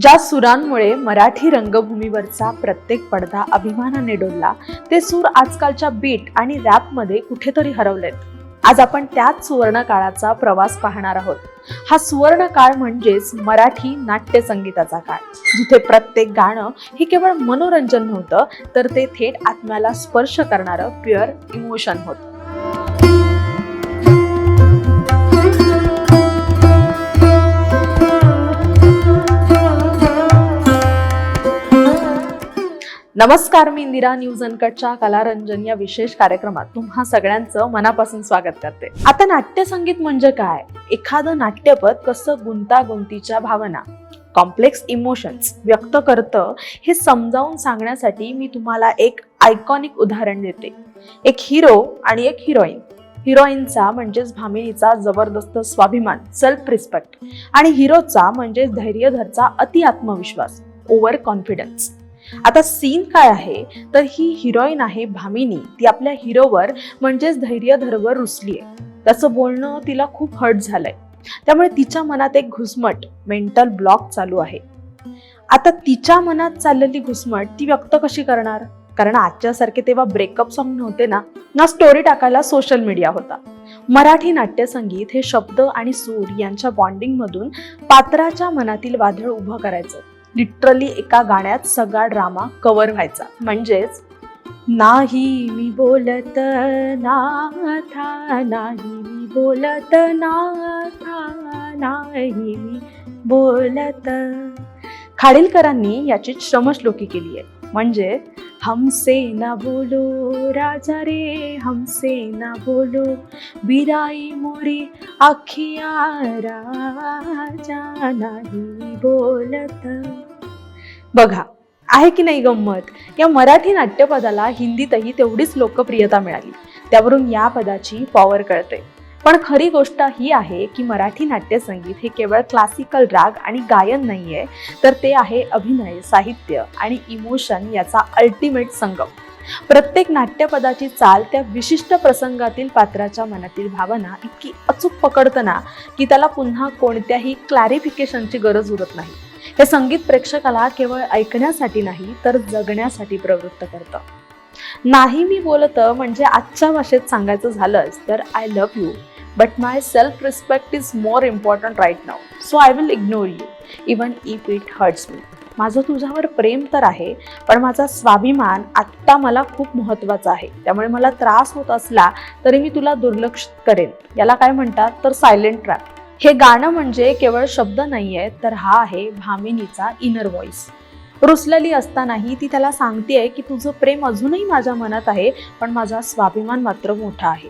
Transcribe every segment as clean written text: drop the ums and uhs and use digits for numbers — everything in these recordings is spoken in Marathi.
ज्या सुरांमुळे मराठी रंगभूमीवरचा प्रत्येक पडदा अभिमानाने डोलला, ते सूर आजकालच्या बीट आणि रॅपमध्ये कुठेतरी हरवलेत. आज आपण त्याच सुवर्ण काळाचा प्रवास पाहणार आहोत. हा सुवर्ण काळ म्हणजेच मराठी नाट्य संगीताचा काळ, जिथे प्रत्येक गाणं हे केवळ मनोरंजन नव्हतं, तर ते थेट आत्म्याला स्पर्श करणारं प्युअर इमोशन होतं. नमस्कार, मी इंदिरा. न्यूज अनकटच्या कलारंजन या विशेष कार्यक्रमात तुम्हा सगळ्यांचं मनापासून स्वागत करते. आता नाट्यसंगीत म्हणजे काय? एखादं नाट्यपद कसं गुंतागुंतीच्या भावना, कॉम्प्लेक्स इमोशन्स व्यक्त करतं, हे समजावून सांगण्यासाठी मी तुम्हाला एक आयकॉनिक उदाहरण देते. एक हिरो आणि एक हिरोईन. हिरोईनचा म्हणजेच भामिनीचा जबरदस्त स्वाभिमान, सेल्फ रिस्पेक्ट, आणि हिरोचा म्हणजेच धैर्यधरचा अति आत्मविश्वास, ओव्हर कॉन्फिडन्स. आता सीन काय आहे तर ही हिरोईन आहे भामिनी. ती आपल्या हिरोवर म्हणजेच धैर्यधरवर रुसलीये. त्याचं बोलणं तिला खूप हर्ट झालंय, त्यामुळे तिच्या मनात एक घुसमट, मेंटल ब्लॉक चालू आहे. आता तिच्या मनात चाललेली घुसमट ती व्यक्त कशी करणार? कारण आजच्या सारखे तेव्हा ब्रेकअप सॉन्ग नव्हते ना स्टोरी टाकायला सोशल मीडिया होता. मराठी नाट्यसंगीत हे शब्द आणि सूर यांच्या बॉन्डिंग मधून पात्राच्या मनातील वादळ उभं करायचं. लिटरली एका गाण्यात सगळा ड्रामा कव्हर व्हायचा. म्हणजेच नाही मी बोलत नाथा, नाही मी बोलत नाथा, नाही मी बोलत. खाडीलकरांनी याची श्रमश्लोकी केली आहे. म्हणजे हमसे ना बोलो राजा रे, हमसे ना बोलो बिराई मोरी आखिया राजा, नाही बोलत. बघा, आहे की नाही गंमत? या मराठी नाट्यपदाला हिंदीतही तेवढीच लोकप्रियता मिळाली. त्यावरून या पदाची पॉवर कळते. पण खरी गोष्ट ही आहे की मराठी नाट्यसंगीत हे केवळ क्लासिकल राग आणि गायन नाहीये, तर ते आहे अभिनय, साहित्य आणि इमोशन याचा अल्टिमेट संगम. प्रत्येक नाट्यपदाची चाल त्या विशिष्ट प्रसंगातील पात्राच्या मनातील भावना इतकी अचूक पकडतं ना की त्याला पुन्हा कोणत्याही क्लॅरिफिकेशनची गरज उरत नाही. हे संगीत प्रेक्षकाला केवळ ऐकण्यासाठी नाही तर जगण्यासाठी प्रवृत्त करतं. नाही मी बोलत म्हणजे आजच्या भाषेत सांगायचं झालंच तर I love you, but my self respect is more important right now, so I will ignore you even if it hurts me. माझं तुझ्यावर प्रेम तर आहे, पण माझा स्वाभिमान आत्ता मला खूप महत्वाचा आहे. त्यामुळे मला त्रास होत असला तरी मी तुला दुर्लक्षित करेन. याला काय म्हणतात तर सायलेंट रॅप. हे गाणं म्हणजे केवळ शब्द नाहीये, तर हा आहे भामिनीचा इनर व्हॉइस. रुसलेली असतानाही ती त्याला सांगतेय की तुझं प्रेम अजूनही माझ्या मनात आहे, पण माझा स्वाभिमान मात्र मोठा आहे.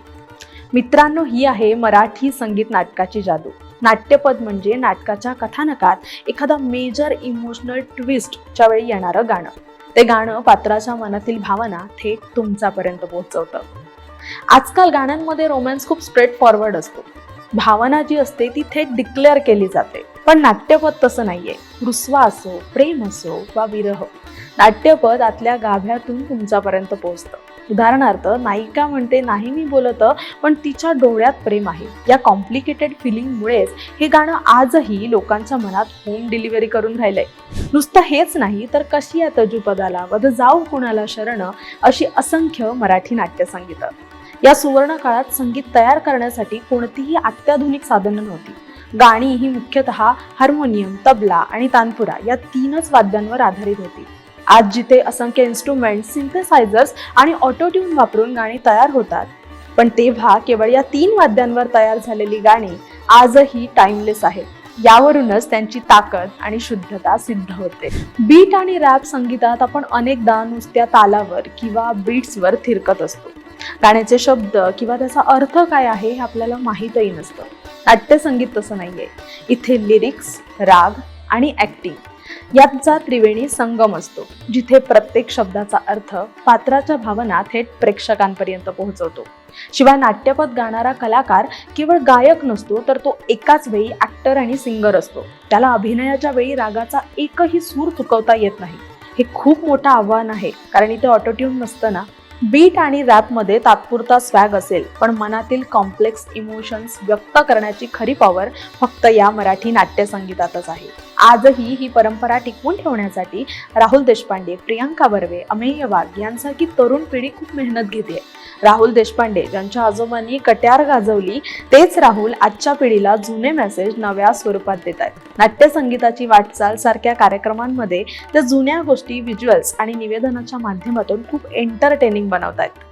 मित्रांनो, ही आहे मराठी संगीत नाटकाची जादू. नाट्यपद म्हणजे नाटकाच्या कथानकात एखादा मेजर इमोशनल ट्विस्टच्या वेळी येणारं गाणं. ते गाणं पात्राच्या मनातील भावना थेट तुमच्यापर्यंत पोहोचवतं. आजकाल गाण्यांमध्ये रोमॅन्स खूप स्ट्रेट फॉरवर्ड असतो. भावना जी असते ती थेट डिक्लेअर केली जाते. पण नाट्यपद तसं नाहीये. रुसवा असो, प्रेम असो वा विरह, नाट्यपद आतल्या गाभ्यातून तुमच्यापर्यंत पोहोचतं. उदाहरणार्थ, नायिका म्हणते नाही मी बोलत, पण तिच्या डोळ्यात प्रेम आहे. या कॉम्प्लिकेटेड फिलिंगमुळेच हे गाणं आजही लोकांच्या मनात होम डिलिव्हरी करून राहिलंय. नुसतं हेच नाही तर कशी या तजुपदाला वध जाऊ कुणाला शरण, अशी असंख्य मराठी नाट्यसंगीत. या सुवर्ण काळात संगीत तयार करण्यासाठी कोणतीही अत्याधुनिक साधनं नव्हती. गाणी ही मुख्यतः हार्मोनियम, तबला आणि तानपुरा या तीनच वाद्यांवर आधारित होती. आज जिथे असंख्य इन्स्ट्रुमेंट, सिंथेसायझर्स आणि ऑटोट्यून वापरून गाणी तयार होतात, पण तेव्हा केवळ या 3 वाद्यांवर तयार झालेली गाणी आजही टाइमलेस आहेत. यावरूनच त्यांची ताकद आणि शुद्धता सिद्ध होते. बीट आणि रॅप संगीतात आपण अनेकदा नुसत्या तालावर किंवा बीट्सवर थिरकत असतो. गाण्याचे शब्द किंवा त्याचा अर्थ काय आहे हे आपल्याला माहीतही नसतं. नाट्यसंगीत तसं नाहीये. इथे लिरिक्स, राग आणि ऍक्टिंग यांचा त्रिवेणी संगम असतो, जिथे प्रत्येक शब्दाचा अर्थ पात्राच्या भावना थेट प्रेक्षकांपर्यंत पोहोचवतो. शिवाय नाट्यपद गाणारा कलाकार केवळ गायक नसतो, तर तो एकाच वेळी ऍक्टर आणि सिंगर असतो. त्याला अभिनयाच्या वेळी रागाचा एकही सूर चुकवता येत नाही. हे खूप मोठं आव्हान आहे, कारण इथे ऑटोट्यून नसतं ना. बीट आणि रॅपमध्ये तात्पुरता स्वॅग असेल, पण मनातील कॉम्प्लेक्स इमोशन्स व्यक्त करण्याची खरी पॉवर फक्त या मराठी नाट्यसंगीतातच आहे. आजही ही परंपरा टिकवून ठेवण्यासाठी राहुल देशपांडे, प्रियांका बर्वे, अमेय वाघ यांसारखी तरुण पिढी खूप मेहनत घेते. राहुल देशपांडे ज्यांच्या आजोबांनी कट्यार गाजवली, तेच राहुल आजच्या पिढीला जुने मेसेज नव्या स्वरूपात देत आहेत. नाट्यसंगीताची वाटचाल सारख्या कार्यक्रमांमध्ये ते जुन्या गोष्टी व्हिज्युअल्स आणि निवेदनाच्या माध्यमातून खूप एंटरटेनिंग बनवत आहेत.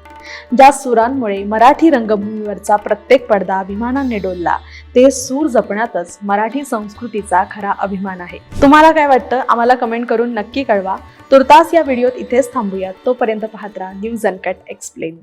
ज्या सुरांमुळे मराठी रंगभूमीवरचा प्रत्येक पडदा अभिमानाने डोलला, ते सूर जपण्यातच मराठी संस्कृतीचा खरा अभिमान आहे. तुम्हाला काय वाटतं आम्हाला कमेंट करून नक्की कळवा. तुर्तास या व्हिडिओत इथेच थांबूयात. तोपर्यंत पाहत राहा न्यूज अनकट एक्सप्लेन.